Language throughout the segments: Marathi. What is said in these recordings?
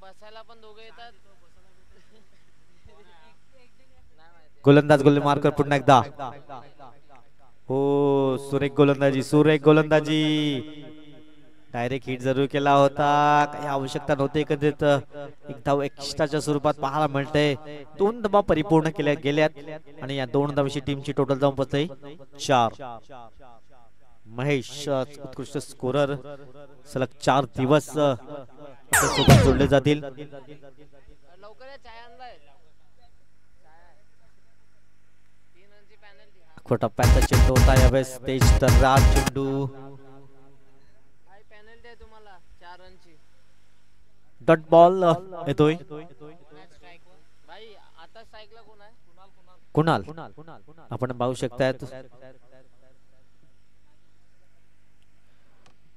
बसायला पण दोघे येतात. गोलंदाज गोल मार्कर पुन्हा एकदा. हो सुरेख गोलंदाजी, सुरेख गोलंदाजी. डायरेक्ट हिट जरूर केला होता, काही आवश्यकता नव्हती एकंदरीत. एक धाव एक्स्ट्राच्या स्वरूपात पाहायला मिळते. 2 धावा परिपूर्ण केल्या गेल्यात आणि या 2 धावांची टीमची टोटल धाव पोहोचते 4. महेश उत्कृष्ट स्कोरर, सलग 4 दिवस सोबत जोडले जातील. टप्प्याचा चेंडू होता यावेळेस. तेज तर्रार चेंडू. डॉट बॉल येतोय. कुणाल आपण पाहू शकतायत.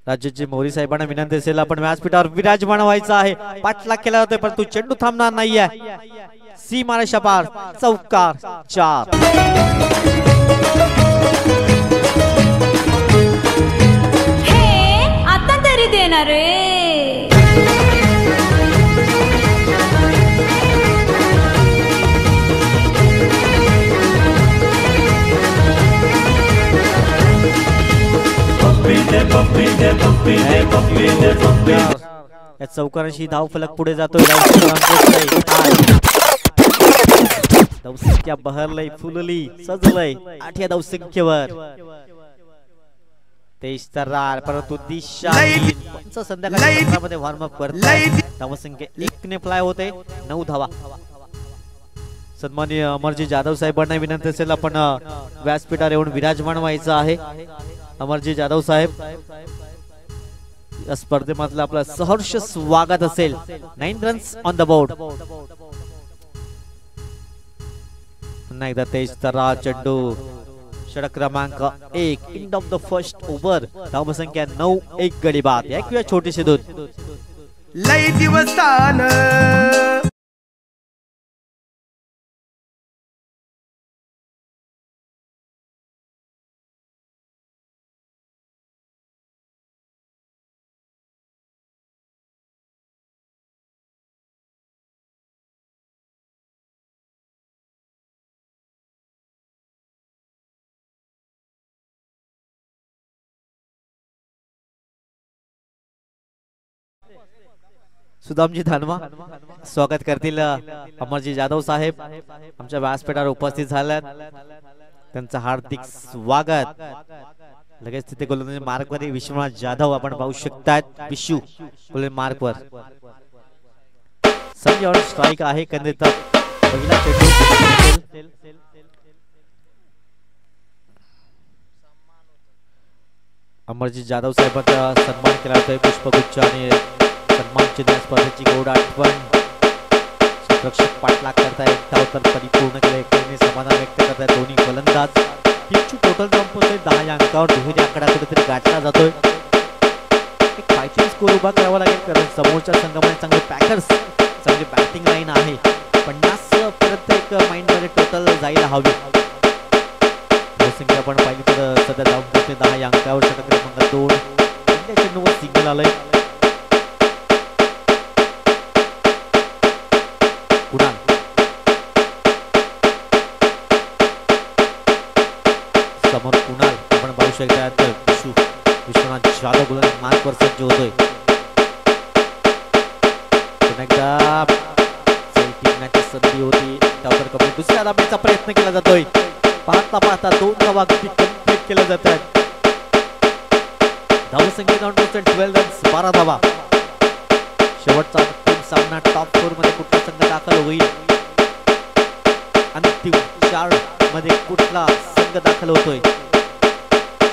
राज्याचे मोरी साहेबांना विनंती असेल आपण व्यासपीठावर विराजमान व्हायचं आहे. पाठलाग केला होता परंतु चेंडू थांबणार नाहीये. सीमारेषा पार, चौकार 4. हे आता तरी देणार रे. या चौकारांशी धाव फलक पुढे जातोय. धावसंख्या बहरलय, फुलली, सजलय 8 या धावसंख्येवर. तेज तर्रार परंतु दिशा संध्याकाळी 15 मध्ये वॉर्मअप करताय. धावसंख्या 1 ने फ्लाय होते. 9 धावा. सन्माननीय अमरजी जाधव साहेबांना विनंती असेल आपण व्यासपीठावर येऊन विराजमान व्हायचं आहे. अमरजी जाधव साहेब या स्पर्धेमधलं आपलं सहर्ष स्वागत असेल. 9 रन्स ऑन द बोर्ड. पुन्हा एकदा तेज तर्रार चेंडू. षटक क्रमांक 1 end of the first over. धावसंख्या 9, 1 गडी बाद. ऐकूया छोटीशी दूध. लय दिवसान सुदामजी धानवा स्वागत करतील. अमरजी जाधव साहेब आमच्या व्यासपीठावर उपस्थित झाल्यात. त्यांचं हार्दिक स्वागत. लगेच तिथे गोलंदाजी मार्क वर विश्वनाथ जाधव आपण पाहू शकतात. विशू गोलंदाजी मार्क वर. संजय स्ट्राइक आहे. पहिला चेंडू अमरजी जाधव साहेबांचा सन्मान केला जातोय. पुष्पगुच्छ आणि सन्मान चिन्ह स्पर्धेची गोड आठवण. रक्षक पाठलाग करतायत. धाव तर परिपूर्ण केले. समाधान व्यक्त करतायत दोन्ही गोलंदाज. टीमची टोटल धाव पोहोचते 10 या अंकावर. दुहेरी आकडा कुठेतरी गाठला जातोय. एक फायटिंग स्कोर उभा करावा लागेल कारण समोरच्या संघामध्ये चांगले पॅकर्स, चांगली बॅटिंग लाईन आहे. 50 प्रत्येक माइंड मध्ये टोटल जायला हवी. संख्या पण पाहिली तर सध्या धाव पोहोचते 10 या अंकावर. षटक क्रमांक 2 इंडिया चेंडूवर सिग्नल आलंय. कुणाल समोर कुणाल आपण पाहू शकता. विश्वनाथ जाधव गोलंदाज मार्क वर सज्ज होतोय. पुन्हा एकदा टिकण्याची संधी होती. त्यावर कमी दुसऱ्या धाब्याचा प्रयत्न केला जातोय. पाहता पाहता 2 धावा कंप्लीट केल्या जातात. धावसंख्या 12 रन्स 12 धावा. शेवटचा सामना टॉप 4 मध्ये कुठला संघ दाखल होईल. अंतिम 4 मध्ये कुठला संघ दाखल होतोय.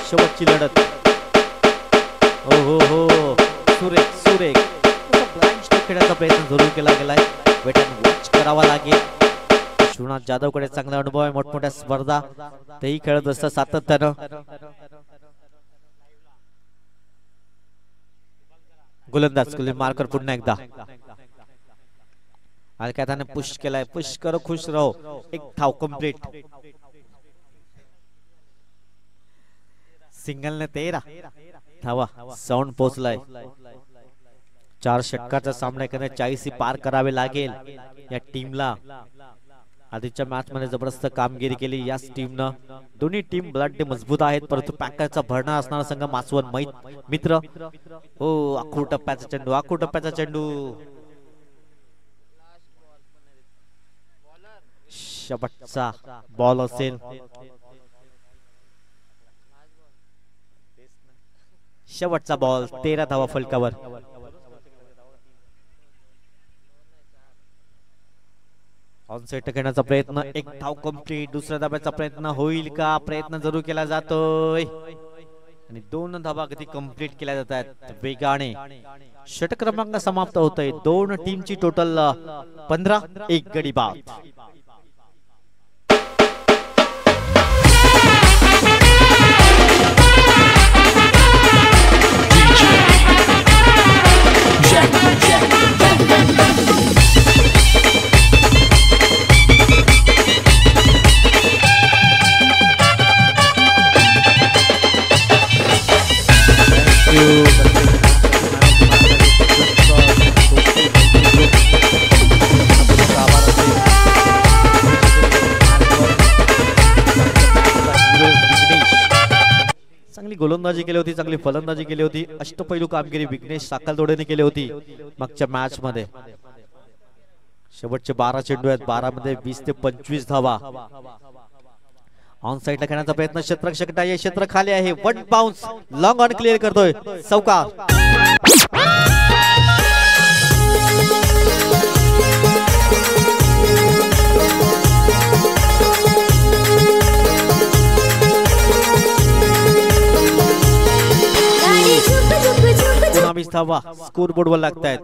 शेवटची लढत. हो हो हो सुरेख सुरेख. ब्लाइंड स्ट्रोक खेळण्याचा प्रयत्न जरूर केला गेलाय. वेट अँड वॉच करावा लागेल. विश्वनाथ जाधव कडे चांगला अनुभव आहे. मोठमोठ्या स्पर्धा तेही खेळत असतात सातत्यानं. गोलंदाज मार्कर पुन्हा एकदा अलकाताने पुश केलाय. पुश करो खुश रहो. एक धाव कंप्लीट. सिंगल ने 13 धावा. साऊंड पोहोचलाय. 4 षटकाचा सामना करणे 40 पार करावे लागेल या टीमला. आधीच्या मॅच मध्ये जबरदस्त कामगिरी केली याच टीमनं. दोन्ही टीम ब्लड मजबूत आहेत, परंतु पॅकरचा भरणा असणारा संघ मासवण मित्र. हो, आखूड टप्प्याचा चेंडू, आखूड टप्प्याचा चेंडू. शेवटचा बॉल असेल. शेवटचा बॉल, 13 धावा फलकावर. ऑनसेट घेण्याचा प्रयत्न, एक धाव कंप्लीट. दुसऱ्या धाब्याचा प्रयत्न होईल का? प्रयत्न जरूर केला जातोय आणि 2 धावा अगदी कंप्लीट केल्या जात आहेत वेगाने. षटक क्रमांक समाप्त होतोय. 2 टीमची टोटल 15, 1 गडी बाद. चांगली गोलंदाजी केली होती, चांगली फलंदाजी केली होती. अष्टपैलू कामगिरी विघ्नेश साखलतोडेने केली होती मागच्या मॅच मध्ये. शेवटचे 12 चेंडू आहेत, 12 मध्ये 20 ते 25 धावा. ऑन साइडला खेळण्याचा प्रयत्न, क्षेत्ररक्षक डाय, क्षेत्र खाली आहे. 1 बाउन्स, लॉंग ऑन क्लिअर करतोय चौकार. धावा स्कोर बोर्ड वर लागतायत.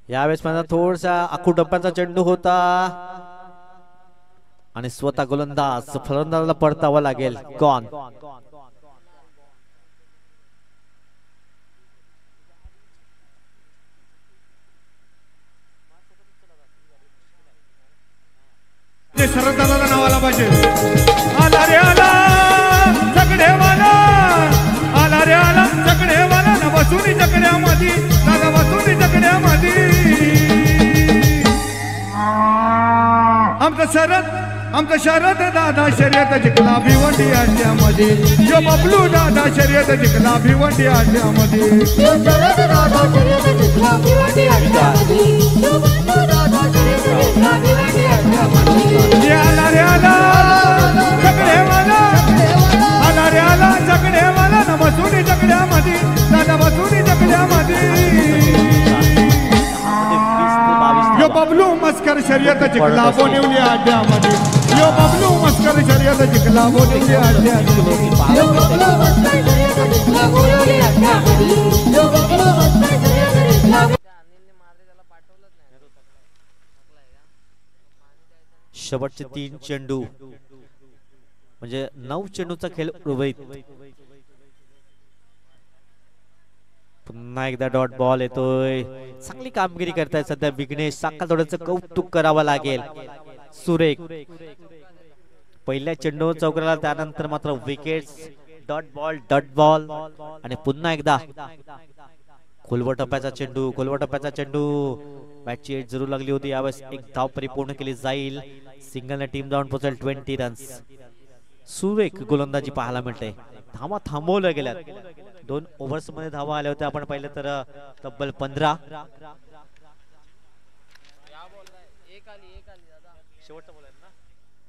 यावेळेस माझा थोडासा आखूड टप्प्याचा चेंडू होता आणि स्वतः गोलंदाज फलंदाजाला परतावा लागेल. गॉन. शरदाला नावाला पाहिजे. आला रे आला चकडेवाला, आला रे आला चकडेवाला. ना बसून चकड्यामध्ये, दादा बसून चकड्यामध्ये. आमचं शरद दादा शर्यत जिंकला भिवंडी अड्ड्यामध्ये. जो बबलू दादा शर्यत जिंकला भिवंडी अड्ड्यामध्ये. आला रे आला चकडेवाला, आला रे आला चकडेवाला. ना बसून चकड्यामध्ये, दादा बसून चकड्यामध्ये. यो बबलू मस्कर शर्यत जिंकला बोनिवली अड्ड्यामध्ये. यो बबलू मस्कर शर्यत जिंकला बोनिवली अड्ड्यामध्ये. शेवटचे 3 चेंडू म्हणजे 9 चेंडूचा खेळ उर्वरित. पुन्हा एकदा डॉट बॉल येतोय. चांगली कामगिरी करतायत सध्या विघ्नेश साखलतोडेचं कौतुक करावं लागेल. सुरेख पहिल्या चेंडू चौकाला, त्यानंतर मात्र विकेट्स. डॉट बॉल आणि पुन्हा एकदा खोलवर टप्प्याचा चेंडू, खोलवर टप्प्याचा चेंडू. मॅचची एज जरूर लागली होती. यावेळेस 1 धाव परिपूर्ण केली जाईल. सिंगलने टीम जाऊन पोहोचेल 20 रन्स. सुरेख गोलंदाजी पाहायला मिळते. धावा थांबवल्या गेल्यात. 2 ओव्हर्स मध्ये धावा आल्या होत्या. आपण पाहिलं तर तब्बल 15.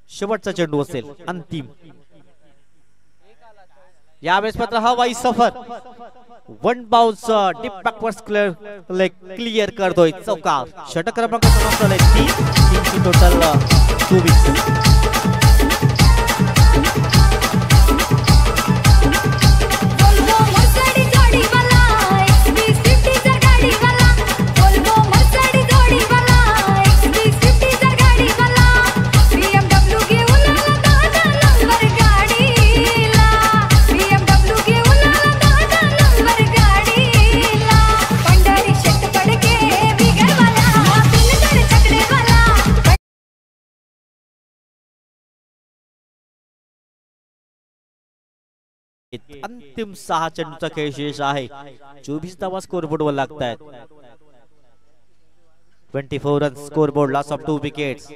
शेवटचा चेंडू असेल अंतिम. यावेळेस मात्र हवाई सफर. 1 बाउन्स, डीप बॅकवर्ड क्लिअर करतोय चौकार. षटक क्रमांक समाप्त झाले. 3 टोटल 24. अंतिम 6 चेंडूचा खेळ शेष आहे. 24 धावा स्कोरबोर्डवर लागतात. 24 run scoreboard, loss of 2 wickets.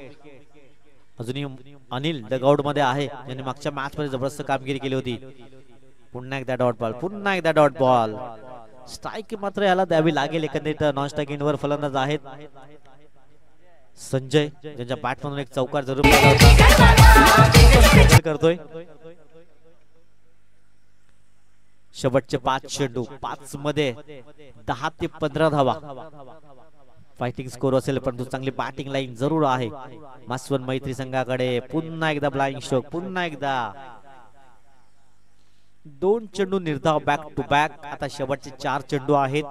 अजूनही अनिल डगआउट मध्ये आहे, ज्यांनी मागच्या मॅच मध्ये जबरदस्त कामगिरी केली होती. पुन्हा एकदा डॉट बॉल, पुन्हा एकदा डॉट बॉल. स्ट्राईक मात्र याला द्यावी लागेल. एकंदरीत नॉन स्ट्राईक एंडवर फलंदाज आहेत संजय, ज्यांच्या बॅट मधून एक चौकार जरूर करतोय. शेवटचे 5 चेंडू, 5 मध्ये 10 ते 15 धावा. फायटिंग स्कोर असेल, परंतु चांगली बॅटिंग लाईन जरूर आहे मासवण मैत्री संघाकडे. पुन्हा एकदा ब्लाइंग स्ट्रोक, पुन्हा एकदा 2 चेंडू निर्धाव बॅक टू बॅक. आता शेवटचे 4 चेंडू आहेत.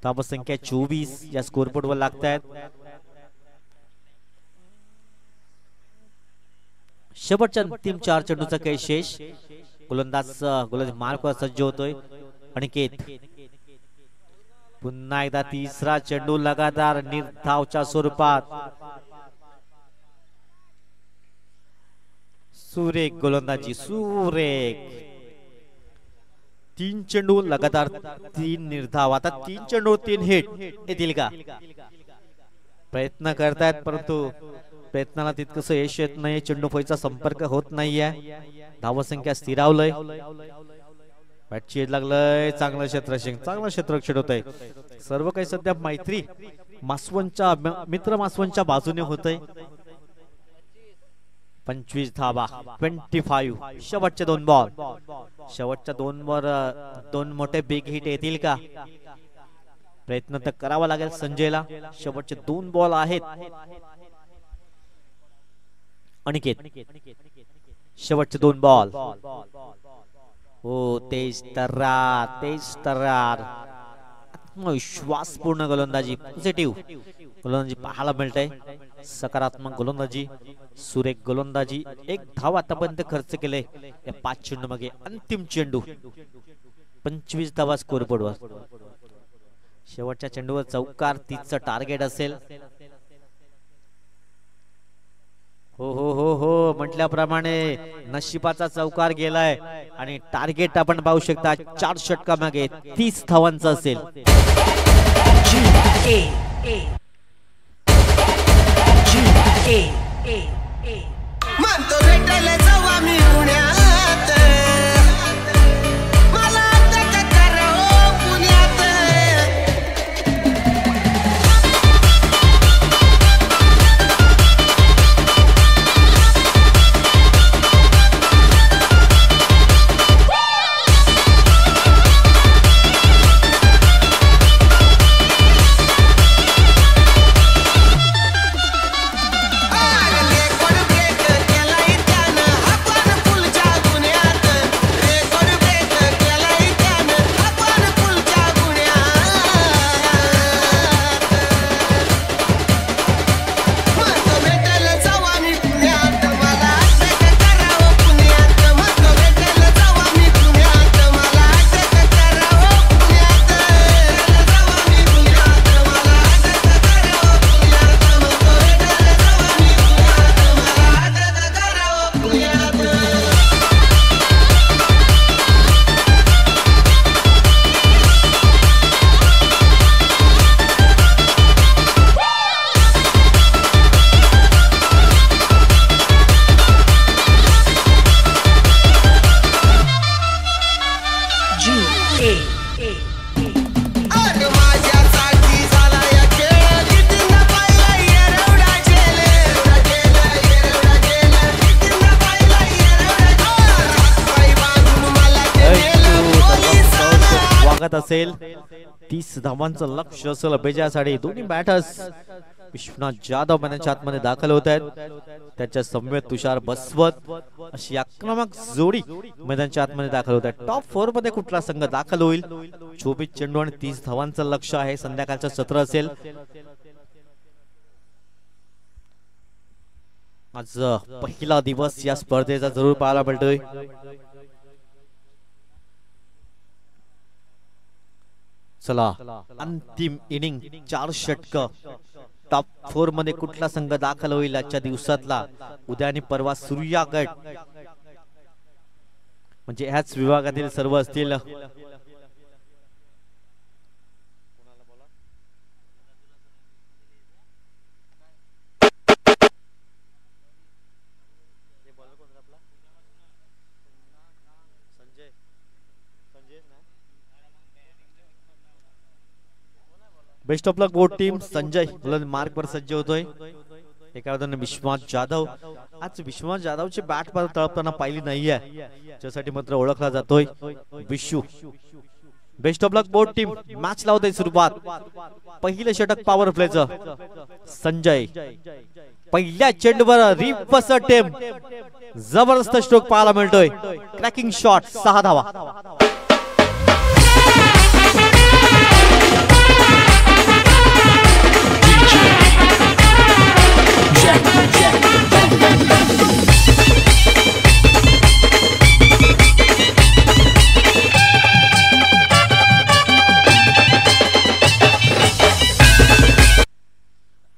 धावा संख्या 24 या स्कोरबोर्ड वर लागतायत. शेवटच्या अंतिम 4 चेंडूचा काही शेष. गोलंदाज मार्कवर सज्ज होतोय अनिकेत. पुन्हा एकदा तिसरा चेंडू लगातार निर्धावच्या स्वरूपात. सुरेख गोलंदाजी, सुरेख. 3 चेंडू लगातार 3 निर्धाव. आता 3 चेंडू 3 हिट येतील का? प्रयत्न करतायत, परंतु प्रयत्नाला तितकंसं यश येत नाही. चेंडू फळीचा संपर्क होत नाहीये. धावसंख्या स्थिरावलंय. बॅटची येत लागलंय. चांगलं क्षेत्ररक्षण, चांगलं क्षेत्ररक्षण होत आहे. सर्व काही सध्या मैत्री मासवणच्या मित्र मासवणच्या बाजूने होतंय. 25 धावा, 25. शेवटचे 2 बॉल. शेवटच्या 2 वर 2 मोठे बिग हिट येतील का? प्रयत्न तर करावा लागेल संजयला. शेवटचे 2 बॉल आहेत. अनिकेत, शेवटचे 2 बॉल. हो, तेज तर्रार, तेज तर्रार. आत्मविश्वासपूर्ण गोलंदाजी, पॉझिटिव्ह गोलंदाजी पाहायला मिळते. सकारात्मक गोलंदाजी, सुरेख गोलंदाजी. 1 धाव आतापर्यंत खर्च केले या 5 चेंडू मागे. अंतिम चेंडू, 25 धावा स्कोरबोर्डवर. शेवटच्या चेंडूवर चौकार 30चं टार्गेट असेल. हो हो हो हो, म्हटल्याप्रमाणे नशिबाचा चौकार गेलाय आणि टार्गेट आपण पाहू शकता 4 षटका मागे 30 धावांचा असेल. असेल 30 धावांचं लक्ष असेल अभेजासाठी. दोन्ही बॅटर्स विश्वनाथ जाधव मैदानाच्या आतमध्ये दाखल होत आहेत. त्याच्या समवेत तुषार बसवत अशी आक्रमक जोडी मैदानाच्या आतमध्ये दाखल होत आहे. टॉप 4 मध्ये कुठला संघ दाखल होईल? 24 चेंडू आणि 30 धावांचं लक्ष आहे. संध्याकाळचं सत्र असेल. आज पहिला दिवस या स्पर्धेचा जरूर पाहायला मिळतोय. चला, अंतिम इनिंग 4 षटक. टॉप 4 मध्ये कुठला संघ दाखल होईल आजच्या दिवसातला? उद्या आणि परवा सूर्या गट म्हणजे ह्याच विभागातील सर्व असतील. Best of luck both team. Sanjay mark वर सज्ज होतोय. एका बाजूने विश्वनाथ जाधव. आज विश्वनाथ जाधवची बॅट पर तळपताना पाहिली नाहीये, त्यासाठी मात्र ओळखला जातोय Vishu. Best of luck both team. Match लावतोय सुरुवात. पहिलं षटक पॉवर प्लेचं. संजय पहिल्या चेंडूवर रिवर्स अटेम्प्ट. जबरदस्त स्ट्रोक पाहायला मिळतोय. Cracking shot. 6 धावा.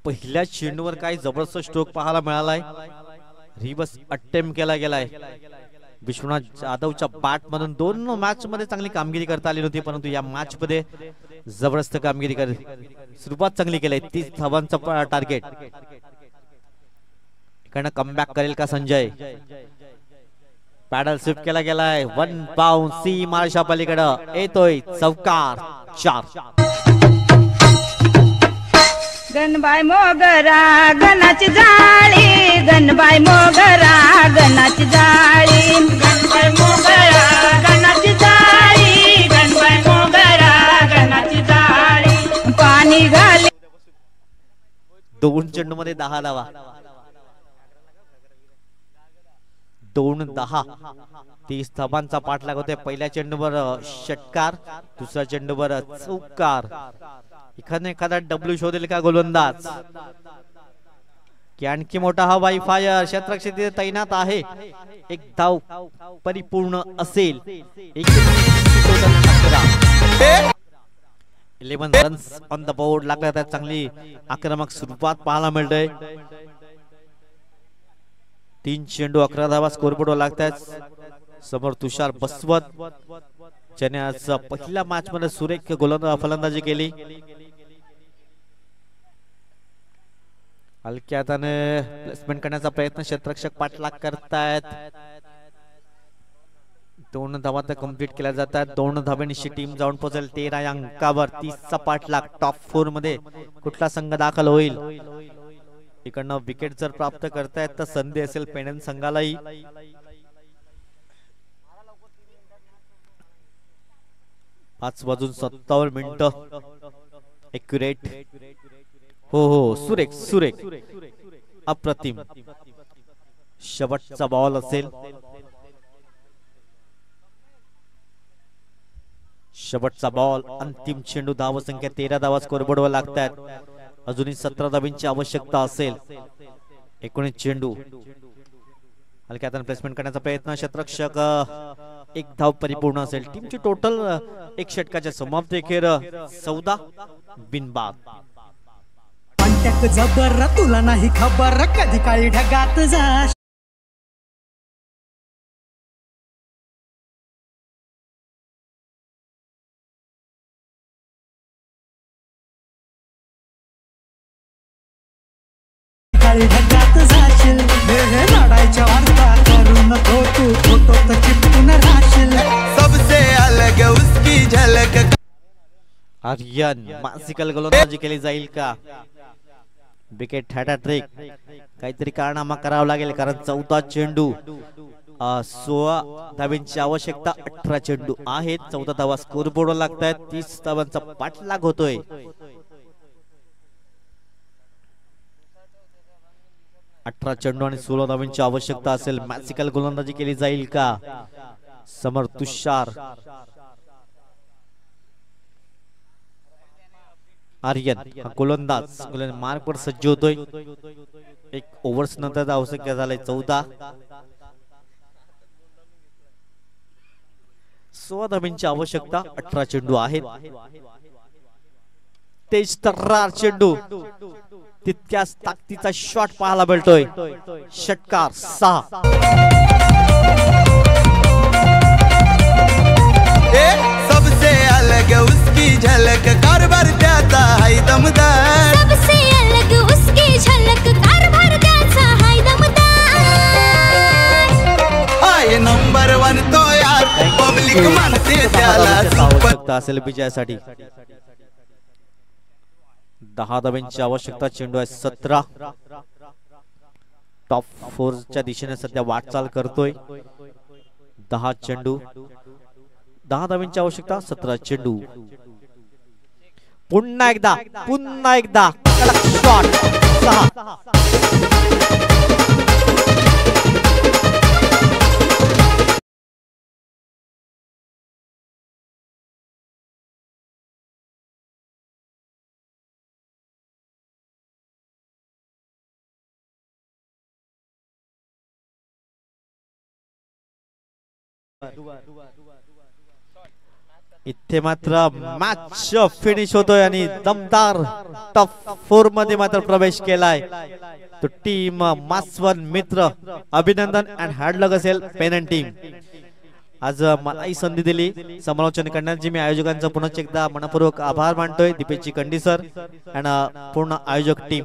पहिल्या चेंडूवर काही जबरदस्त स्ट्रोक पाहायला मिळालाय. रिवर्स अटेम्प्ट केला गेलाय. विश्वनाथ जाधवच्या बॅट मधून 2 मॅच मध्ये चांगली कामगिरी करता आली नव्हती, परंतु या मॅच मध्ये जबरदस्त कामगिरी कर. सुरुवात चांगली केली. 30 धावांचा टार्गेट. इकडनं कमबॅक करेल का संजय? पॅडल स्विप केला गेलाय. 1 बाउंस. सी मार्शा पलीकडं येतोय चौकार. 4. गणबाई मोगरा गणाची जाळी. गणबाई मोगरा गणाची जाळी. गणबाई मोगरा गणाची जाळी. गणबाई मोगरा गणाची जाळी. पाणी घाली. 2 चेंडू मध्ये 10 धावा. 2-10. 30 धावांचा पाठलाग होते. पहिल्या चेंडूवर षटकार, दुसऱ्या चेंडूवर चौकार. एखादा डब्ल्यू शोधेल का गोलंदाज? की आणखी मोठा हा वाई फायर क्षेत्ररक्षक तैनात आहे. 1 धाव परिपूर्ण असेल. 11 रन्स ऑन द बोर्ड लागतात. चांगली आक्रमक सुरुवात पाहायला मिळते. 3 चेंडू 11 धावा स्कोरबोर्डवर लागतात. समोर तुषार बसवत, ज्याने आज पहिल्या मॅच मध्ये सुरेख फलंदाजी केली. हलक्या हाताने प्लेसमेंट करण्याचा प्रयत्न क्षेत्ररक्षक पाठलाग करतायत. 2 धावा तर कंप्लीट केल्या जातात. 2 धावांची टीम जाऊन पोहोचेल 13 या अंकावर. 30चा पाठलाग. टॉप 4 मध्ये कुठला संघ दाखल होईल? इकडनं विकेट जर प्राप्त करतायत तर संधी असेल पेणन संघालाही. पाच वाजून 57 मिनिटं. एक्युरेट. हो सुरेख सुरेख अप्रतिम. शेवटचा बॉल असेल. शेवटचा बॉल. अंतिम चेंडू. धाव संख्या 13 धावा स्कोरबोर्डवर लागतात. अजूनही 17 धावांची आवश्यकता असेल. 19 चेंडू. हलक्या हाताने प्लेसमेंट करण्याचा प्रयत्न. क्षेत्ररक्षक 1 धाव परिपूर्ण असेल. टीमची टोटल 1 षटकाच्या समाप्ती अखेर 14 बिनबाद. जबर तुला नाही खबर कधी काळी ढगात जा. काळी ढगात जाशील. लढायच्या वार्ता करू नको तू. फोटो तर चिपकून राहशील. सबसे अलग उसकी झलक. आर्यन मासिकल गोलंदाजी केली जाईल का? Wicket hat-trick. काहीतरी कारनामा करावा लागेल, कारण 14 चेंडू 16 धावांची आवश्यकता. 18 चेंडू आहेत. 14 धावा स्कोरबोर्डवर लागतात. 30 धावांचा पाठलाग होतोय. अठरा चेंडू आणि 16 धावांची आवश्यकता असेल. मॅजिकल गोलंदाजी केली जाईल का? समोर तुषार. आर्यन हा गोलंदाज मार्कवर सज्ज होतोय. 1 ओव्हर्स नंतर आवश्यक झालंय 14. 16 धावांची आवश्यकता. 18 चेंडू आहेत. तेज तर्रार चेंडू. तितक्याच ताकदीचा शॉट पाहायला मिळतोय. षटकार 6. पब्लिक म्हणते 10 त्याला धावांची सुपर आवश्यकता असेल विजयासाठी. 10 धावांची आवश्यकता. चेंडू आहे 17. टॉप 4च्या दिशेने सध्या वाटचाल करतोय. 10 चेंडू, 10 धावांची आवश्यकता. 17 चेंडू. पुन्हा एकदा शॉट. 6. इथे मात्र मॅच फिनिश होतोय आणि दमदार टॉप 4 मध्ये मात्र प्रवेश केलाय तो टीम मासवन मित्र. अभिनंदन अँड हार्ड लक असेल पेनंट टीम. आज मलाही संधी दिली समालोचन करण्याची. मी आयोजकांचा पुन्हा एकदा मनपूर्वक आभार मानतोय. दीपेशजी कंडी सर आणि पूर्ण आयोजक टीम.